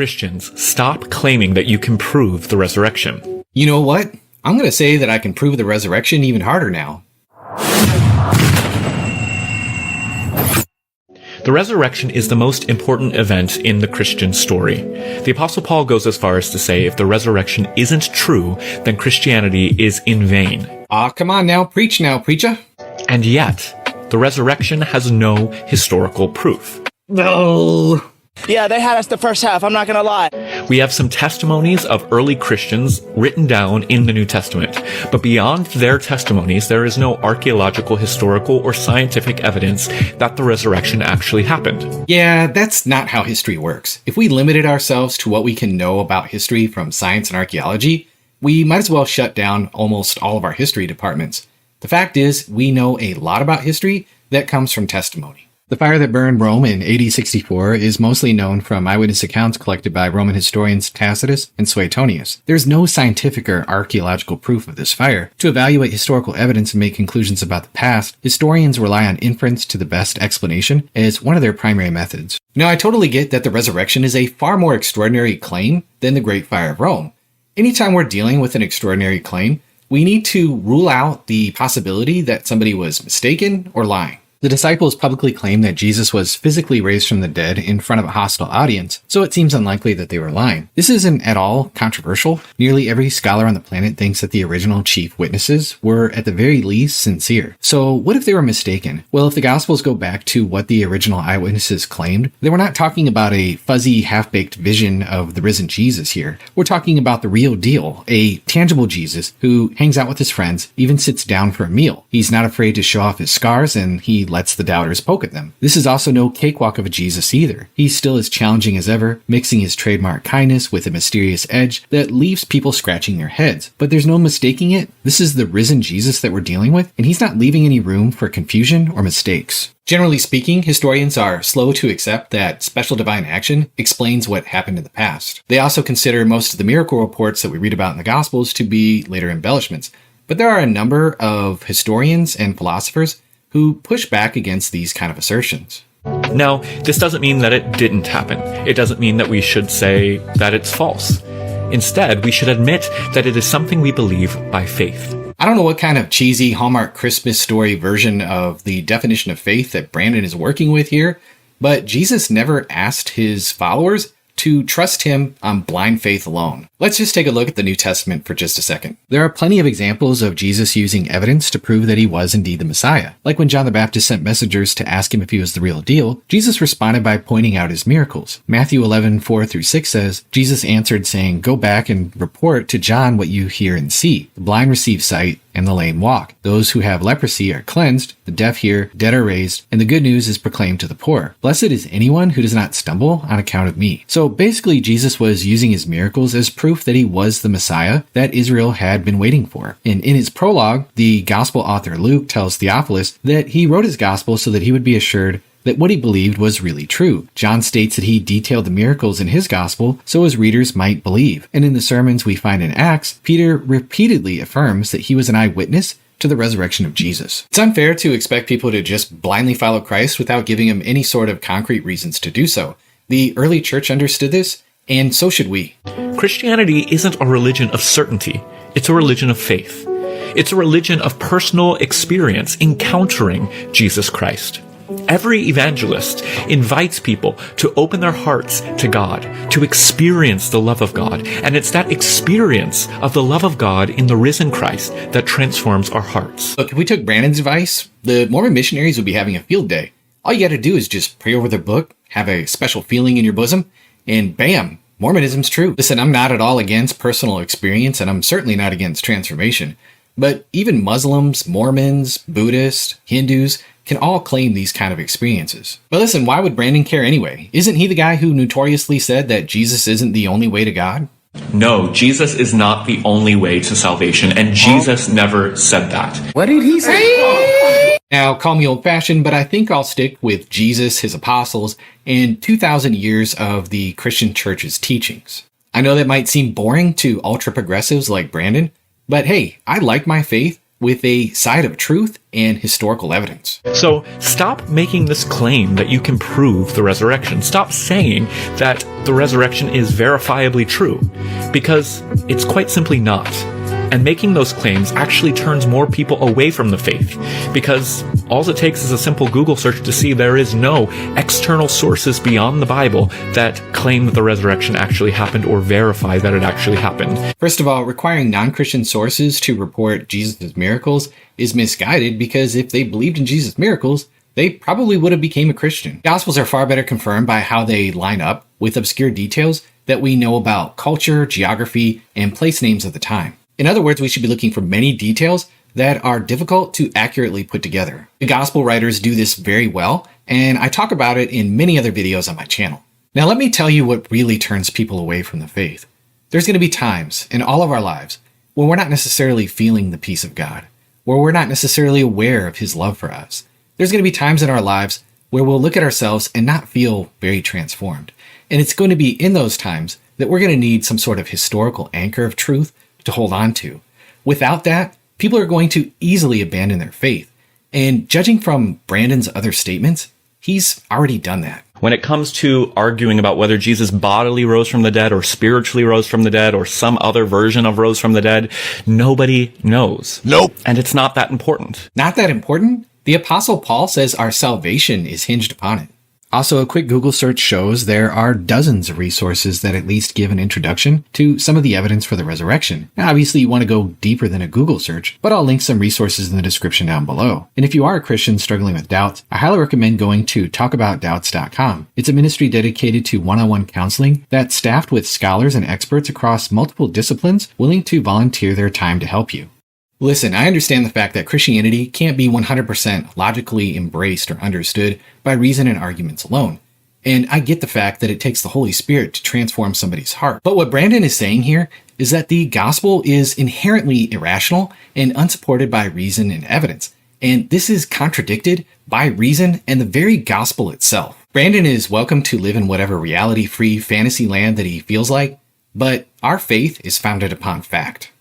Christians, stop claiming that you can prove the resurrection. You know what? I'm going to say that I can prove the resurrection even harder now. The resurrection is the most important event in the Christian story. The Apostle Paul goes as far as to say if the resurrection isn't true, then Christianity is in vain. Come on now, preacher. And yet, the resurrection has no historical proof. No. Yeah, they had us the first half, I'm not gonna lie. We have some testimonies of early Christians written down in the New Testament, but beyond their testimonies, there is no archaeological, historical, or scientific evidence that the resurrection actually happened. Yeah, that's not how history works. If we limited ourselves to what we can know about history from science and archaeology, we might as well shut down almost all of our history departments. The fact is, we know a lot about history that comes from testimony. The fire that burned Rome in AD 64 is mostly known from eyewitness accounts collected by Roman historians Tacitus and Suetonius. There's no scientific or archaeological proof of this fire. To evaluate historical evidence and make conclusions about the past, historians rely on inference to the best explanation as one of their primary methods. Now, I totally get that the resurrection is a far more extraordinary claim than the Great Fire of Rome. Anytime we're dealing with an extraordinary claim, we need to rule out the possibility that somebody was mistaken or lying. The disciples publicly claimed that Jesus was physically raised from the dead in front of a hostile audience, so it seems unlikely that they were lying. This isn't at all controversial. Nearly every scholar on the planet thinks that the original chief witnesses were at the very least sincere. So what if they were mistaken? Well, if the Gospels go back to what the original eyewitnesses claimed, they were not talking about a fuzzy, half-baked vision of the risen Jesus here. We're talking about the real deal, a tangible Jesus who hangs out with his friends, even sits down for a meal. He's not afraid to show off his scars, and he lets the doubters poke at them. This is also no cakewalk of a Jesus either. He's still as challenging as ever, mixing his trademark kindness with a mysterious edge that leaves people scratching their heads. But there's no mistaking it. This is the risen Jesus that we're dealing with, and he's not leaving any room for confusion or mistakes. Generally speaking, historians are slow to accept that special divine action explains what happened in the past. They also consider most of the miracle reports that we read about in the Gospels to be later embellishments. But there are a number of historians and philosophers who push back against these kind of assertions. Now, this doesn't mean that it didn't happen. It doesn't mean that we should say that it's false. Instead, we should admit that it is something we believe by faith. I don't know what kind of cheesy Hallmark Christmas story version of the definition of faith that Brandon is working with here, but Jesus never asked his followers to trust him on blind faith alone. Let's just take a look at the New Testament for just a second. There are plenty of examples of Jesus using evidence to prove that he was indeed the Messiah. Like when John the Baptist sent messengers to ask him if he was the real deal, Jesus responded by pointing out his miracles. Matthew 11:4-6 says, Jesus answered saying, "Go back and report to John what you hear and see. The blind receive sight, and the lame walk. Those who have leprosy are cleansed, the deaf hear, dead are raised, and the good news is proclaimed to the poor. Blessed is anyone who does not stumble on account of me." So basically, Jesus was using his miracles as proof that he was the Messiah that Israel had been waiting for. And in his prologue, the gospel author Luke tells Theophilus that he wrote his gospel so that he would be assured that what he believed was really true. John states that he detailed the miracles in his gospel so his readers might believe. And in the sermons we find in Acts, Peter repeatedly affirms that he was an eyewitness to the resurrection of Jesus. It's unfair to expect people to just blindly follow Christ without giving him any sort of concrete reasons to do so. The early church understood this, and so should we. Christianity isn't a religion of certainty. It's a religion of faith. It's a religion of personal experience encountering Jesus Christ. Every evangelist invites people to open their hearts to God, to experience the love of God. And it's that experience of the love of God in the risen Christ that transforms our hearts. Look, if we took Brandon's advice, the Mormon missionaries would be having a field day. All you gotta do is just pray over their book, have a special feeling in your bosom, and bam, Mormonism's true. Listen, I'm not at all against personal experience, and I'm certainly not against transformation. But even Muslims, Mormons, Buddhists, Hindus can all claim these kind of experiences. But listen, why would Brandon care anyway? Isn't he the guy who notoriously said that Jesus isn't the only way to God? No, Jesus is not the only way to salvation, and Jesus never said that. What did he say? Now, call me old-fashioned, but I think I'll stick with Jesus, his apostles, and 2,000 years of the Christian church's teachings. I know that might seem boring to ultra-progressives like Brandon, but hey, I like my faith with a side of truth and historical evidence. So stop making this claim that you can prove the resurrection. Stop saying that the resurrection is verifiably true, because it's quite simply not. And making those claims actually turns more people away from the faith, because all it takes is a simple Google search to see there is no external sources beyond the Bible that claim that the resurrection actually happened or verify that it actually happened. First of all, requiring non-Christian sources to report Jesus' miracles is misguided, because if they believed in Jesus' miracles, they probably would have become a Christian. Gospels are far better confirmed by how they line up with obscure details that we know about culture, geography, and place names of the time. In other words, we should be looking for many details that are difficult to accurately put together. The gospel writers do this very well, and I talk about it in many other videos on my channel. Now let me tell you what really turns people away from the faith. There's going to be times in all of our lives where we're not necessarily feeling the peace of God, where we're not necessarily aware of His love for us. There's going to be times in our lives where we'll look at ourselves and not feel very transformed. And it's going to be in those times that we're going to need some sort of historical anchor of truth to hold on to. Without that, people are going to easily abandon their faith. And judging from Brandon's other statements, he's already done that. When it comes to arguing about whether Jesus bodily rose from the dead or spiritually rose from the dead or some other version of rose from the dead, nobody knows. Nope. And it's not that important. Not that important? The Apostle Paul says our salvation is hinged upon it. Also, a quick Google search shows there are dozens of resources that at least give an introduction to some of the evidence for the resurrection. Now, obviously, you want to go deeper than a Google search, but I'll link some resources in the description down below. And if you are a Christian struggling with doubts, I highly recommend going to talkaboutdoubts.com. It's a ministry dedicated to one-on-one counseling that's staffed with scholars and experts across multiple disciplines willing to volunteer their time to help you. Listen, I understand the fact that Christianity can't be 100% logically embraced or understood by reason and arguments alone. And I get the fact that it takes the Holy Spirit to transform somebody's heart. But what Brandon is saying here is that the gospel is inherently irrational and unsupported by reason and evidence. And this is contradicted by reason and the very gospel itself. Brandon is welcome to live in whatever reality-free fantasy land that he feels like, but our faith is founded upon fact.